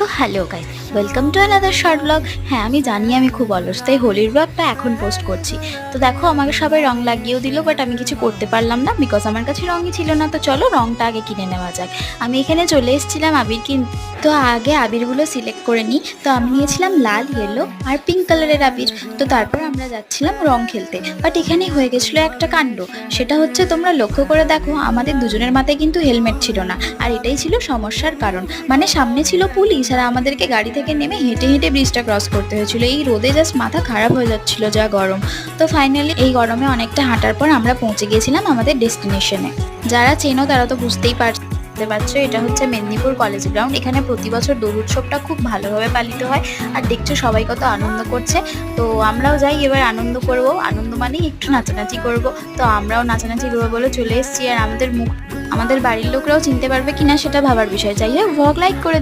তো hello guys, welcome to another short blog. হ্যাঁ, আমি জানি আমি খুব অলস, তাই হোলির ব্লগটা এখন পোস্ট করছি। তো দেখো, আমাকে সবাই রং লাগিয়েও দিল, বাট আমি কিছু করতে পারলাম না বিকজ আমার কাছে রঙই ছিল না। তো চলো রংটা আগে কিনে নেওয়া যাক। আমি এখানে চলে এসেছিলাম আবির কিনতে। তো আগে আবিরগুলো সিলেক্ট করে নিই। তো আমি নিয়েছিলাম লাল, ইয়েলো আর পিঙ্ক কালারের আবির। তো তারপর আমরা যাচ্ছিলাম রং খেলতে, বাট এখানে হয়ে গেছিলো একটা কাণ্ড। সেটা হচ্ছে, তোমরা লক্ষ্য করে দেখো, আমাদের দুজনের মাথায় কিন্তু হেলমেট ছিল না। আর এটাই ছিল সমস্যার কারণ। মানে সামনে ছিল পুলিশ আর আমাদেরকে গাড়ি থেকে নেমে হেঁটে হেঁটে ব্রিজটা ক্রস করতে হয়েছিল। এই রোদে জাস্ট মাথা খারাপ হয়ে যাচ্ছিল, যা গরম। তো ফাইনালি এই গরমে অনেকটা হাঁটার পর আমরা পৌঁছে গিয়েছিলাম আমাদের ডেস্টিনেশনে। যারা চেনো তারা তো বুঝতেই পারছো, এটা হচ্ছে মেদিনীপুর কলেজ গ্রাউন্ড। এখানে প্রতি বছর দোল উৎসবটা খুব ভালোভাবে পালিত হয়। আর দেখছো সবাই কত আনন্দ করছে। তো আমরাও যাই, এবার আনন্দ করব। আনন্দ মানেই একটু নাচানাচি করব। তো আমরাও নাচানাচি করবো বলে চলে এসেছি। আর আমাদের বাড়ির লোকরাও চিনতে পারবে কিনা সেটা ভাবার বিষয়। যাই হোক, ভ্লগ লাইক করে দিও।